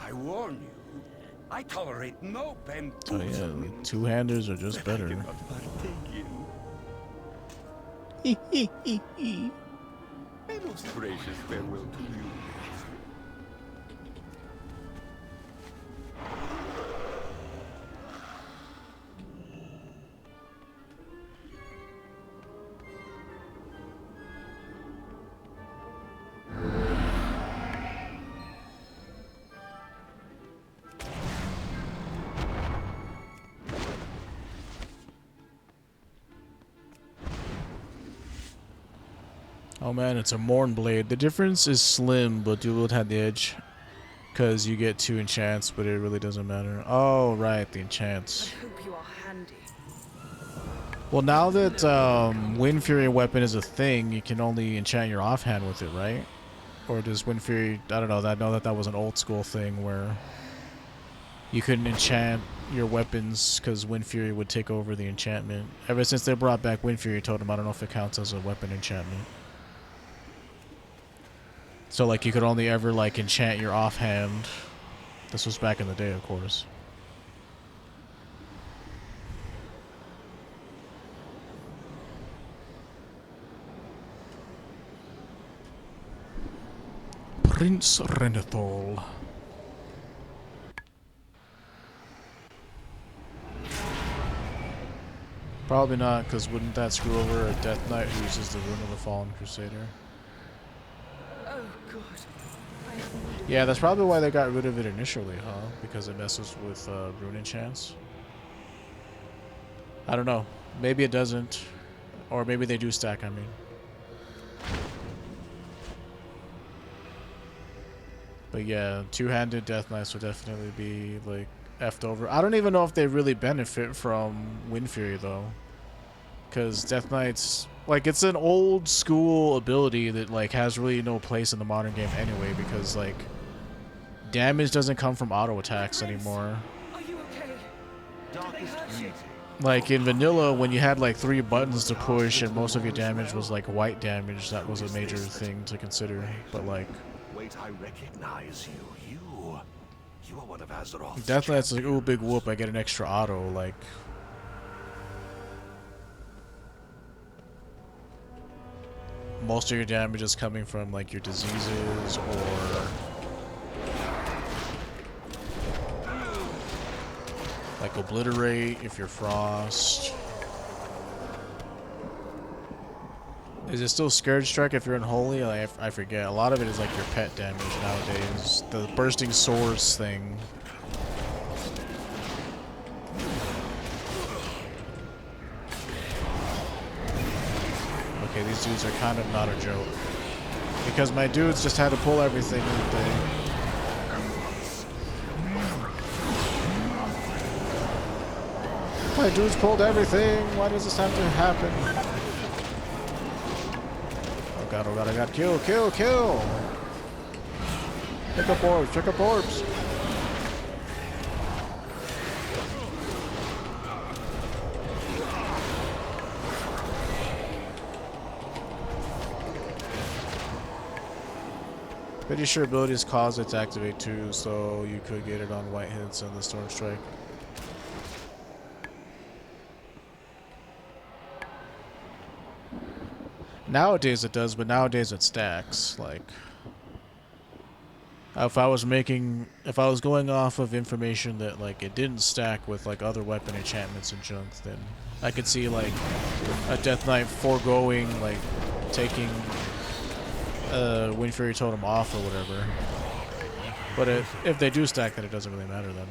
I warn you, I tolerate no bamboozling. Oh yeah, two-handers are just that I better. cannot partake in. A most gracious farewell to you. Oh man, it's a Morn Blade. The difference is slim, but you would have the edge. Because you get 2 enchants, but it really doesn't matter. Oh, right, the enchants. I hope you are handy. Well, now that Wind Fury weapon is a thing, you can only enchant your offhand with it, right? Or does Wind Fury... I don't know. I know that that was an old school thing where you couldn't enchant your weapons because Wind Fury would take over the enchantment. Ever since they brought back Wind Fury Totem, I don't know if it counts as a weapon enchantment. So, like, you could only ever, like, enchant your offhand. This was back in the day, of course. Prince Renethal. Probably not, because wouldn't that screw over a Death Knight who uses the Rune of the Fallen Crusader? Oh god. Yeah, that's probably why they got rid of it initially, huh? Because it messes with rune enchants. I don't know. Maybe it doesn't. Or maybe they do stack, I mean. But yeah, two-handed Death Knights would definitely be, like, effed over. I don't even know if they really benefit from Wind Fury, though. Because Death Knights... Like, it's an old school ability that, like, has really no place in the modern game anyway, because, like, damage doesn't come from auto attacks anymore. Are you okay? Darkest greeting. Like, in vanilla, when you had, like, 3 buttons to push and most of your damage was, like, white damage, that was a major thing to consider. But, like... Wait, I recognize you. You are one of Azeroth's. Death Knight's like, ooh, big whoop, I get an extra auto, like... Most of your damage is coming from, like, your diseases, or... like, Obliterate, if you're Frost. Is it still Scourge Strike if you're Unholy? Like, I forget. A lot of it is, like, your pet damage nowadays. The Bursting Swords thing. Okay, these dudes are kind of not a joke. Because my dudes just had to pull everything that they... My dudes pulled everything! Why does this have to happen? Oh god, I got kill! Pick up orbs! Pretty sure abilities cause it to activate too, so you could get it on white hits and the Storm Strike. Nowadays it does, but nowadays it stacks. Like, if I was going off of information that, like, it didn't stack with, like, other weapon enchantments and junk, then I could see, like, a Death Knight foregoing, like, taking Wind Fury Totem off or whatever. But if they do stack, then it doesn't really matter then.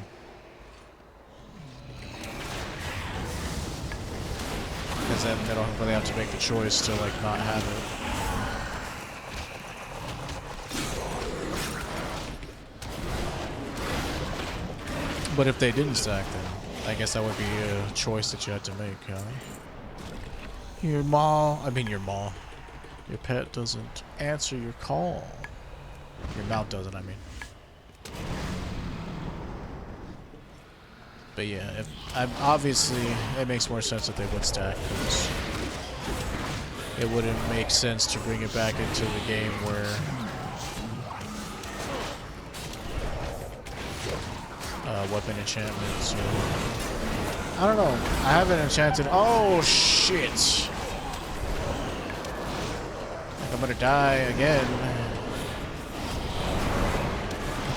Because then they don't really have to make the choice to, like, not have it. But if they didn't stack, then I guess that would be a choice that you had to make, huh? Your pet doesn't answer your call. Your mount doesn't, I mean. But yeah, obviously it makes more sense that they would stack, because it wouldn't make sense to bring it back into the game where weapon enchantment, so I don't know. I haven't enchanted. Oh shit! Like I'm gonna die again.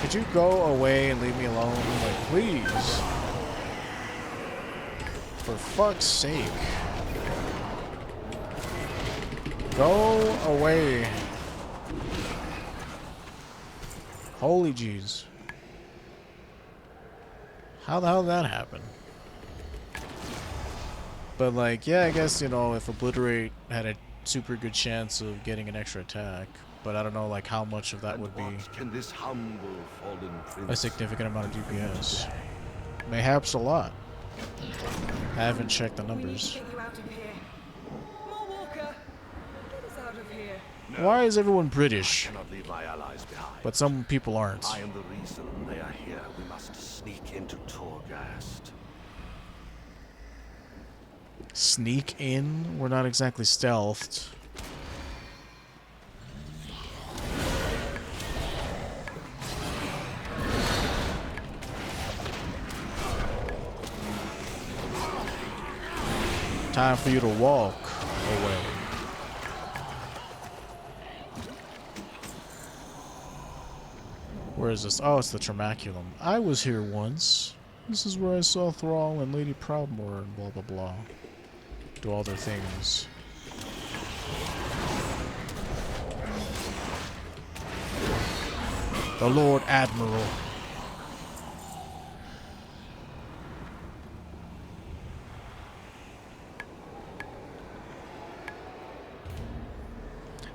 Could you go away and leave me alone? Like, please. For fuck's sake. Go away. Holy jeez. How the hell did that happen? But like, yeah, I guess, you know, if Obliterate had a super good chance of getting an extra attack, but I don't know like how much of that would be Can this humble fallen a prince significant amount of DPS. Mayhaps a lot. I haven't checked the We need numbers. to get you out of here. More Walker. Get us out of here. Why is everyone British, cannot leave my allies behind. but some people aren't? I am the reason they are here. We must sneak into Torghast. Sneak in? We're not exactly stealthed. Time for you to walk away. Where is this? Oh, it's the Tramaculum. I was here once. This is where I saw Thrall and Lady Proudmoore and blah blah blah. Do all their things. The Lord Admiral.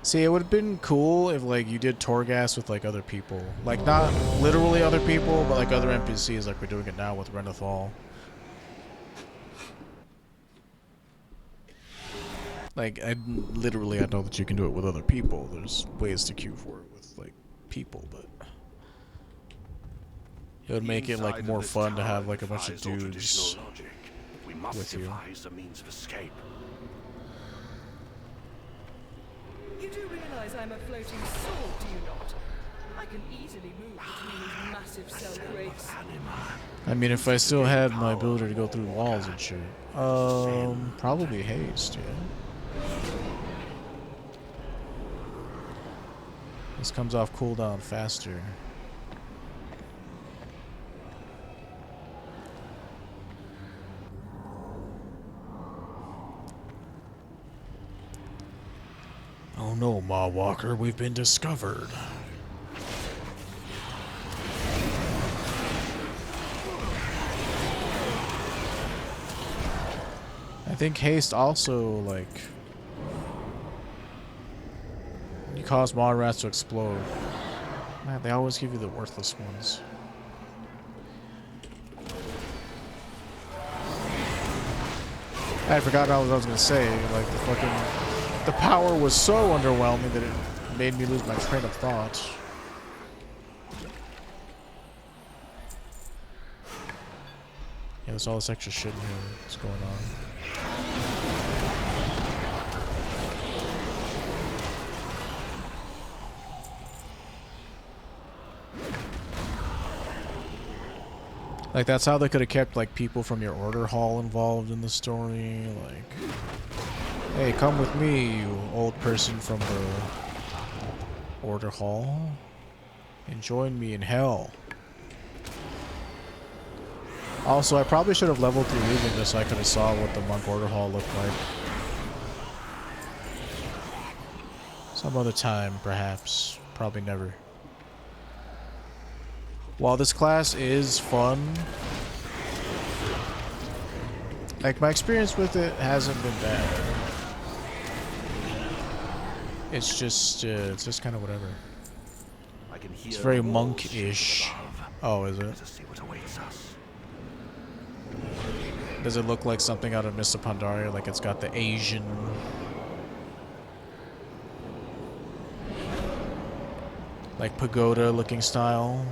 See, it would have been cool if, like, you did Torghast with, like, other people. Like, not literally other people, but, like, other NPCs, like we're doing it now with Renathal. Like, I know that you can do it with other people. There's ways to queue for it with, like, people, but it would make it, like, more fun to have, like, a bunch of dudes We must with you. devise a means of escape. You do realize I'm a floating sword, do you not? I can easily move between these massive cell crates. I mean, if I still had my ability to go through walls and shit. Probably haste, yeah. This comes off cooldown faster. Oh no, Ma Walker, we've been discovered. I think haste also, like, you cause mod rats to explode. Man, they always give you the worthless ones. I forgot what I was gonna say. Like, the power was so underwhelming that it made me lose my train of thought. Yeah, there's all this extra shit in here that's going on. Like, that's how they could have kept, like, people from your order hall involved in the story. Like, hey, come with me, you old person from the order hall, and join me in hell. Also, I probably should have leveled through Legion just so I could have saw what the monk order hall looked like. Some other time, perhaps. Probably never. While this class is fun, like, my experience with it hasn't been bad. It's just kind of whatever. I can hear It's very the walls monk-ish. above. Oh, is it? Let us see what awaits us. Does it look like something out of Mists of Pandaria? Like it's got the Asian, like, pagoda-looking style?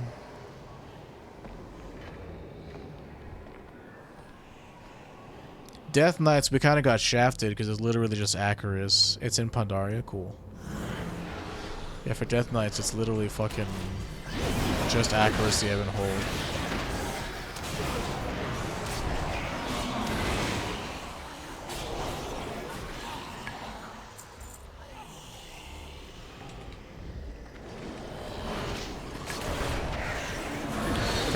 Death Knights, we kind of got shafted because it's literally just Acaris. It's in Pandaria, cool. Yeah, for Death Knights, it's literally fucking just Acaris the Ebon Hold.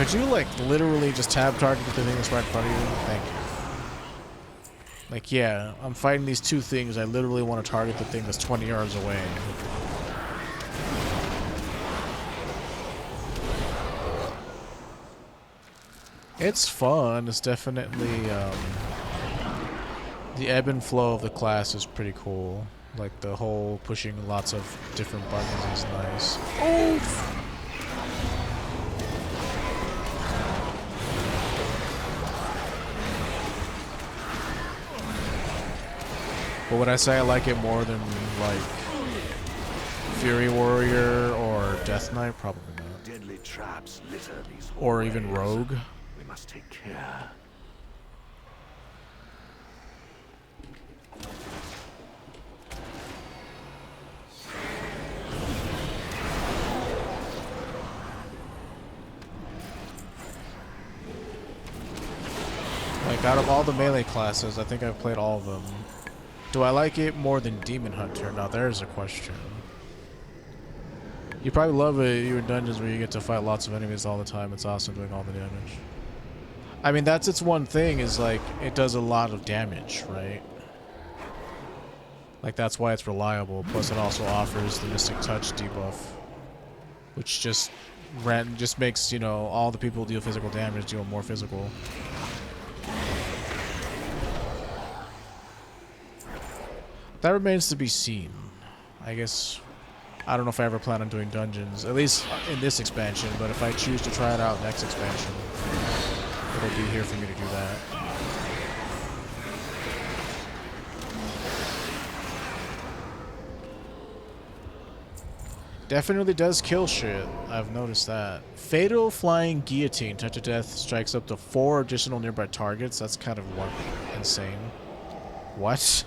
Could you, like, literally just tab target the thing that's right in front of you? Thank you. Like, yeah, I'm fighting these two things. I literally want to target the thing that's 20 yards away. It's fun. It's definitely, the ebb and flow of the class is pretty cool. Like, the whole pushing lots of different buttons is nice. Oof! But would I say I like it more than, like, Fury Warrior or Death Knight? Probably not. Deadly traps litter these Or even hallways. Rogue. We must take care. Like, out of all the melee classes, I think I've played all of them. Do I like it more than Demon Hunter? Now, there's a question. You probably love it. You're in dungeons where you get to fight lots of enemies all the time. It's awesome doing all the damage. I mean, that's its one thing, is, like, it does a lot of damage, right? Like, that's why it's reliable. Plus, it also offers the Mystic Touch debuff, which just makes, you know, all the people who deal physical damage deal more physical. That remains to be seen. I guess, I don't know if I ever plan on doing dungeons, at least in this expansion, but if I choose to try it out next expansion, it'll be here for me to do that. Definitely does kill shit. I've noticed that. Fatal Flying Guillotine. Touch of Death strikes up to 4 additional nearby targets. That's kind of insane. What?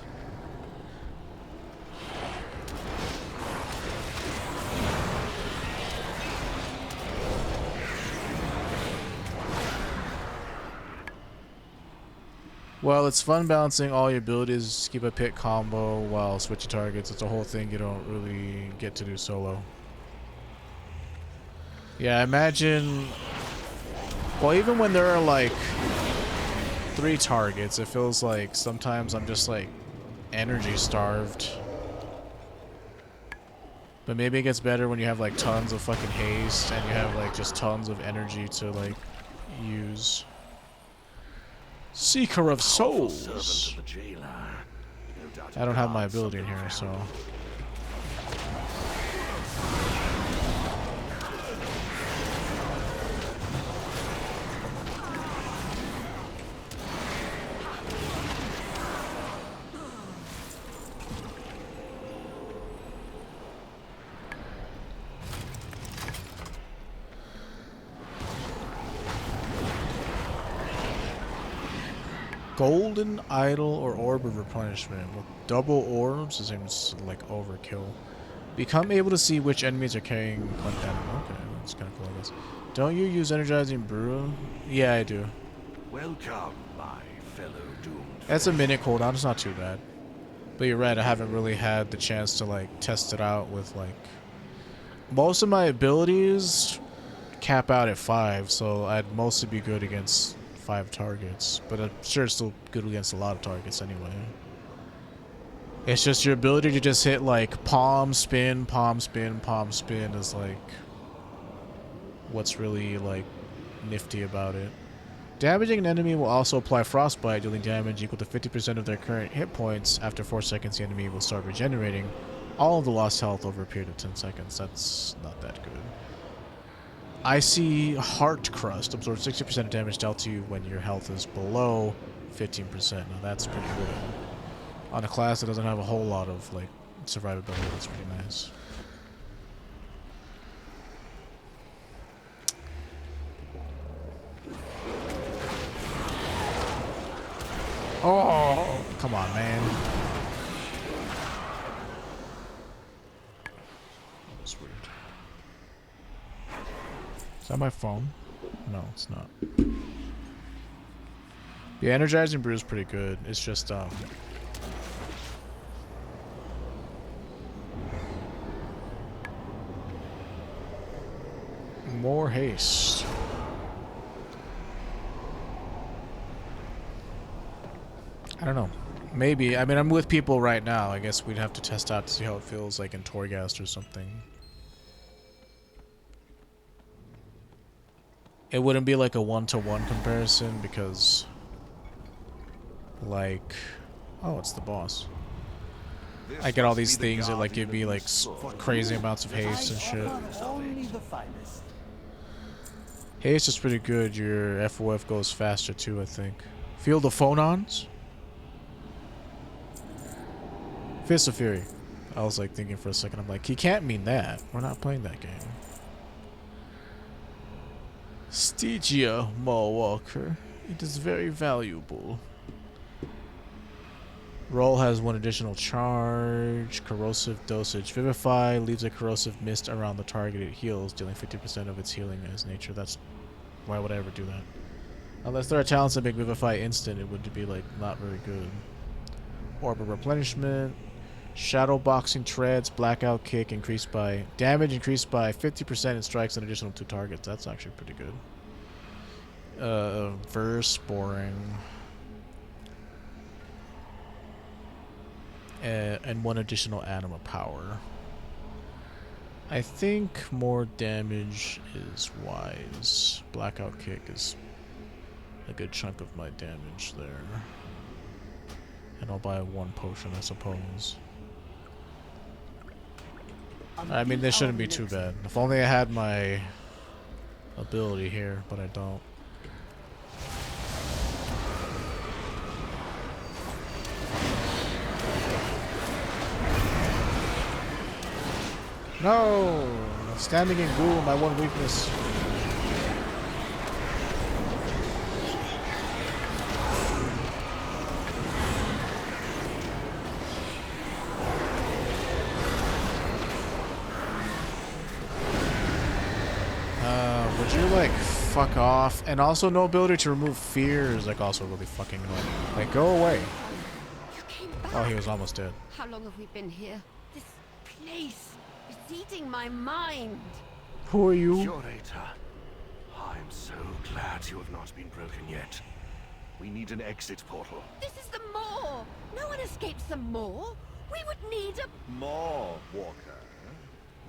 Well, it's fun balancing all your abilities, keep a pit combo while switching targets. It's a whole thing you don't really get to do solo. Yeah, imagine... Well, even when there are, like, 3 targets, it feels like sometimes I'm just, like, energy starved. But maybe it gets better when you have, like, tons of fucking haste and you have, like, just tons of energy to, like, use. Seeker of Souls. I don't have my ability in here, so... Golden Idol or Orb of Replenishment. With double orbs, this seems like overkill. Become able to see which enemies are carrying collect damage. Okay, that's kind of cool, I guess. Don't you use Energizing Brew? Yeah, I do. Welcome, my fellow doomed. That's a minute cooldown, it's not too bad. But you're right, I haven't really had the chance to, like, test it out with, like... Most of my abilities cap out at 5, so I'd mostly be good against 5 targets, but I'm sure it's still good against a lot of targets anyway. It's just your ability to just hit like palm spin, palm spin, palm spin is like what's really like nifty about it. Damaging an enemy will also apply frostbite, dealing damage equal to 50% of their current hit points. After 4 seconds, the enemy will start regenerating all of the lost health over a period of 10 seconds. That's not that good. Icy Heart Crust absorbs 60% of damage dealt to you when your health is below 15%. Now that's pretty good. On a class that doesn't have a whole lot of like survivability, that's pretty nice. Oh, come on, man. That's weird. Is that my phone? No, it's not. The Energizing Brew is pretty good. It's just, more haste. I don't know. Maybe. I mean, I'm with people right now. I guess we'd have to test out to see how it feels like in Torghast or something. It wouldn't be like a one-to-one comparison because, like, oh, it's the boss. I get all these things that like give me like crazy amounts of haste and shit. Haste is pretty good. Your FOF goes faster too, I think. Feel the phonons? Fist of Fury. I was like thinking for a second. I'm like, he can't mean that. We're not playing that game. Stygia Mawwalker. It is very valuable. Roll has one additional charge. Corrosive dosage. Vivify leaves a corrosive mist around the target it heals, dealing 50% of its healing as nature. That's why would I ever do that? Unless there are talents that make Vivify instant, it would be like not very good. Orb of replenishment. Shadow boxing treads. Blackout kick increased by damage increased by 50% and strikes an additional 2 targets. That's actually pretty good. Verse boring. And one additional anima power. I think more damage is wise. Blackout kick is a good chunk of my damage there. And I'll buy 1 potion, I suppose. I mean, this shouldn't be too bad. If only I had my ability here, but I don't. No! Standing in ghoul, my one weakness. Would you like fuck off? And also no ability to remove fear is like also really fucking annoying. Like go away. You came back. Oh, he was almost dead. How long have we been here? This place is eating my mind. Who are you? Curator, I'm so glad you have not been broken yet. We need an exit portal. This is the Maw. No one escapes the Maw. We would need a... More, Walker.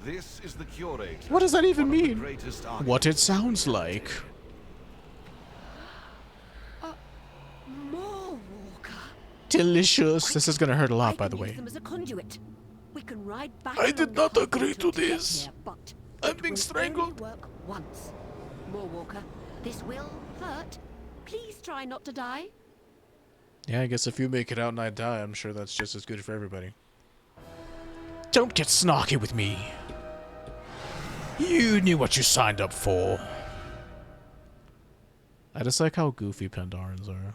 This is the Curator. What does that even one of the mean? greatest What it architects sounds in like. Maw Walker. Delicious. This is gonna hurt a lot, by the Use way. them as a conduit. We can ride back I did along the not corridor agree to get this. here, but I'm it being will strangled. only work once. Maw Walker, this will hurt. Please try not to die. Yeah, I guess if you make it out and I die, I'm sure that's just as good for everybody. Don't get snarky with me. You knew what you signed up for. I just like how goofy Pandarans are.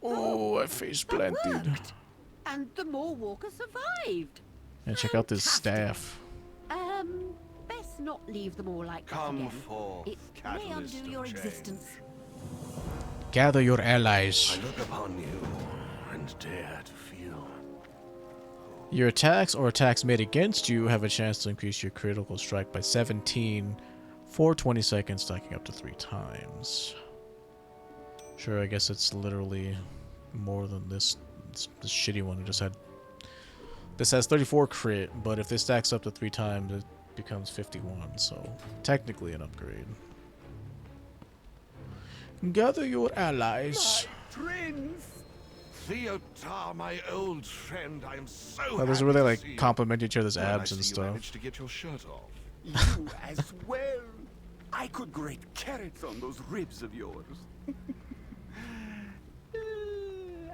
Oh, I face That planted. worked. And the Maw Walker survived. And check out this Fantastic. staff. Best not leave them all like that Come again. forth, It may catalyst undo of your change. existence. Gather your allies. I look upon you and dare to feel. Your attacks or attacks made against you have a chance to increase your critical strike by 17 for 20 seconds, stacking up to 3 times. Sure, I guess it's literally more than this shitty one. It just had... This has 34 crit, but if this stacks up to 3 times, it becomes 51, so technically an upgrade. Gather your allies. Prince! Theotar, my old friend, I am so Oh, those happy are where they to like see you. compliment each other's Well, I abs see and you stuff. managed to get your shirt off. You as well. I could grate carrots on those ribs of yours.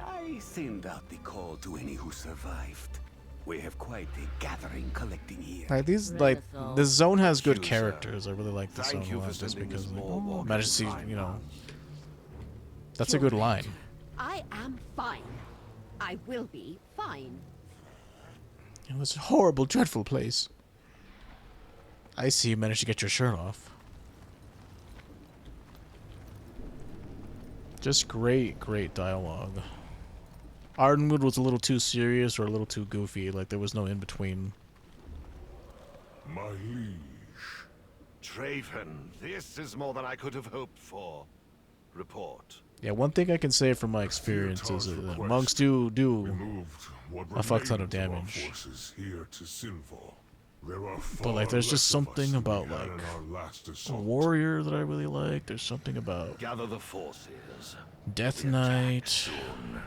I send out the call to any who survived. We have quite a gathering collecting here. Like these, like this zone has good Thank you, characters. I really like this Thank zone you a for lot, just sending because this like, more walk managed to see, time you know, pass. that's a good line. I am fine. I will be fine. It was a horrible, dreadful place. I see you managed to get your shirt off. Just great, great dialogue. Ardenwood was a little too serious or a little too goofy. Like there was no in between. My liege. Draven, this is more than I could have hoped for. Report. Yeah, one thing I can say from my experience is that monks do a fuck ton of damage. But like, there's just something about like a warrior that I really like. There's something about Gather the forces. Death Knight. Soon.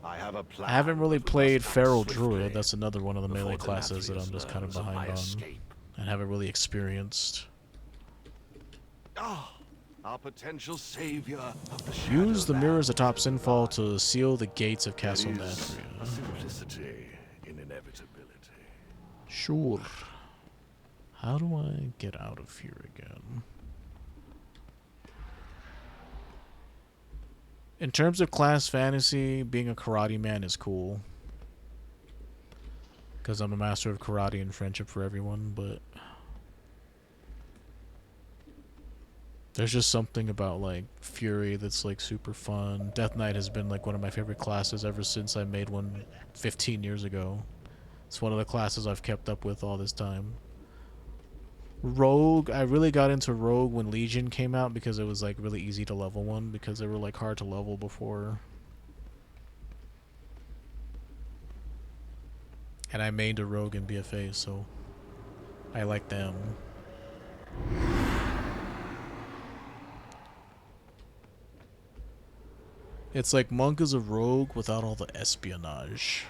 I have a plan. I haven't really but we played must act Feral swiftly Druid. That's another one of the melee before classes that Demetrius I'm just kind of learns my behind on escape. and haven't really experienced. Ah, our potential savior of the Use the Shadowlands. mirrors atop Sinfall to seal the gates of There Castle is Nathria. a simplicity in inevitability. Sure. How do I get out of here again? In terms of class fantasy, being a karate man is cool. Because I'm a master of karate and friendship for everyone, but there's just something about like Fury that's like super fun. Death Knight has been like one of my favorite classes ever since I made one 15 years ago. It's one of the classes I've kept up with all this time. Rogue, I really got into Rogue when Legion came out because it was like really easy to level one because they were like hard to level before. And I mained a Rogue in BFA, so I like them. It's like Monk is a rogue without all the espionage.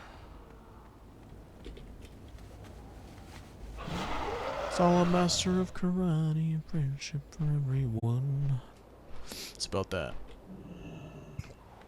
It's all a master of karate and friendship for everyone. It's about that.